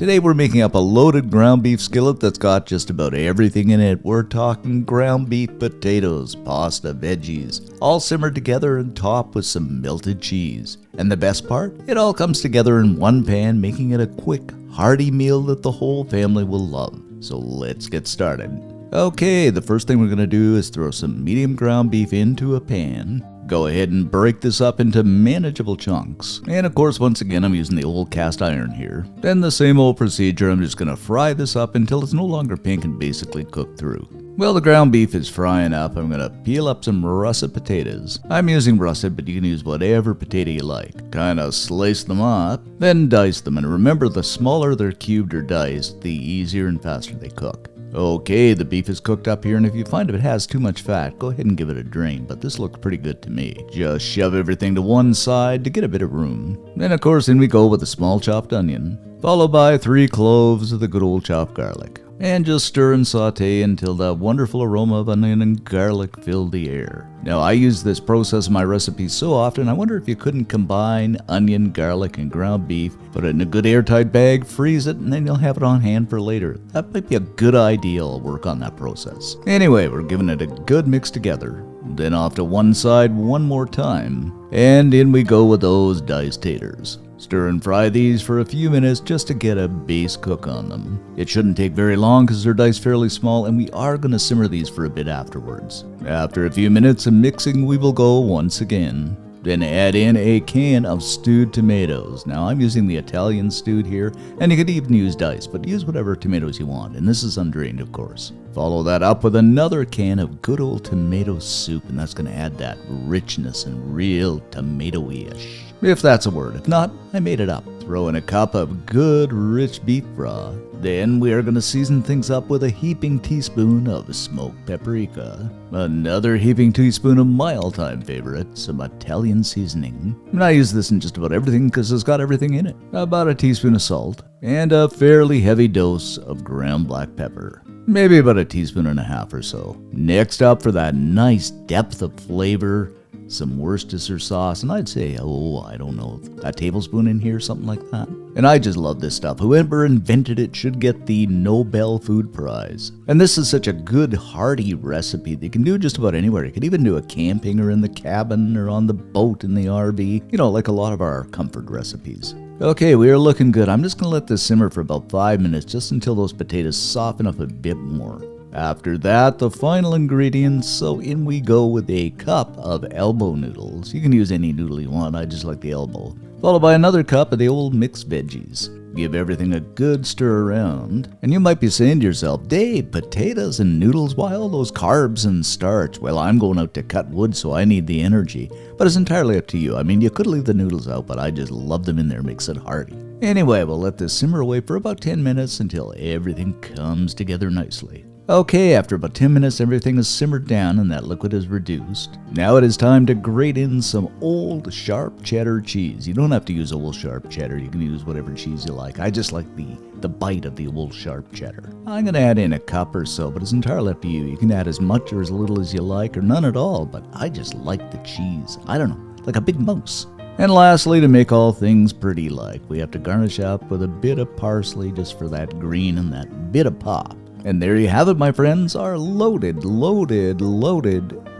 Today we're making up a loaded ground beef skillet that's got just about everything in it. We're talking ground beef, potatoes, pasta, veggies, all simmered together and topped with some melted cheese. And the best part? It all comes together in one pan, making it a quick, hearty meal that the whole family will love. So let's get started. Okay, the first thing we're going to do is throw some medium ground beef into a pan. Go ahead and break this up into manageable chunks. And of course, once again, I'm using the old cast iron here. Then the same old procedure, I'm just going to fry this up until it's no longer pink and basically cooked through. Well, the ground beef is frying up. I'm going to peel up some russet potatoes. I'm using russet, but you can use whatever potato you like. Kind of slice them up, then dice them. And remember, the smaller they're cubed or diced, the easier and faster they cook. Okay, the beef is cooked up here, and if you find it has too much fat, go ahead and give it a drain, but this looks pretty good to me. Just shove everything to one side to get a bit of room. Then of course in we go with a small chopped onion, followed by 3 cloves of the good old chopped garlic. And just stir and saute until that wonderful aroma of onion and garlic fill the air. Now I use this process in my recipes so often, I wonder if you couldn't combine onion, garlic, and ground beef, put it in a good airtight bag, freeze it, and then you'll have it on hand for later. That might be a good idea. I'll work on that process. Anyway, we're giving it a good mix together. Then off to one side one more time. And in we go with those diced taters. Stir and fry these for a few minutes just to get a base cook on them. It shouldn't take very long because they're diced fairly small, and we are going to simmer these for a bit afterwards. After a few minutes of mixing, we will go once again. Then add in a can of stewed tomatoes. Now I'm using the Italian stewed here, and you could even use diced, but use whatever tomatoes you want, and this is undrained of course. Follow that up with another can of good old tomato soup, and that's going to add that richness and real tomato-ish. If that's a word. If not, I made it up. Throw in a cup of good rich beef broth. Then we are going to season things up with a heaping teaspoon of smoked paprika. Another heaping teaspoon of my all-time favorite, some Italian seasoning. And I use this in just about everything because it's got everything in it. About a teaspoon of salt. And a fairly heavy dose of ground black pepper. Maybe about a teaspoon and a half or so. Next up, for that nice depth of flavor, some Worcestershire sauce, and I'd say, I don't know, a tablespoon in here, something like that. And I just love this stuff. Whoever invented it should get the Nobel Food Prize. And this is such a good, hearty recipe that you can do just about anywhere. You could even do it camping or in the cabin or on the boat in the RV, you know, like a lot of our comfort recipes. Okay, we are looking good. I'm just going to let this simmer for about 5 minutes, just until those potatoes soften up a bit more. After that, the final ingredients, so in we go with a cup of elbow noodles. You can use any noodle you want, I just like the elbow. Followed by another cup of the old mixed veggies. Give everything a good stir around. And you might be saying to yourself, Dave, potatoes and noodles, why all those carbs and starch? Well, I'm going out to cut wood, so I need the energy. But it's entirely up to you. I mean, you could leave the noodles out, but I just love them in there, makes it hearty. Anyway, we'll let this simmer away for about 10 minutes until everything comes together nicely. Okay, after about 10 minutes, everything is simmered down and that liquid is reduced. Now it is time to grate in some old sharp cheddar cheese. You don't have to use old sharp cheddar. You can use whatever cheese you like. I just like the bite of the old sharp cheddar. I'm going to add in a cup or so, but it's entirely up to you. You can add as much or as little as you like, or none at all, but I just like the cheese. I don't know, like a big mouse. And lastly, to make all things pretty like, we have to garnish up with a bit of parsley just for that green and that bit of pop. And there you have it, my friends, our loaded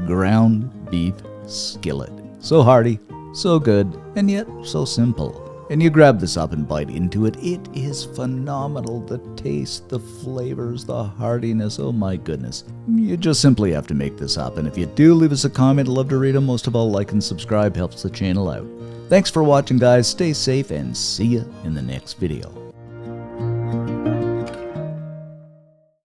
ground beef skillet. So hearty, so good, and yet so simple. And you grab this up and bite into it. It is phenomenal. The taste, the flavors, the heartiness, oh my goodness. You just simply have to make this up. And if you do, leave us a comment. I'd love to read them. Most of all, like and subscribe helps the channel out. Thanks for watching, guys. Stay safe and see ya in the next video.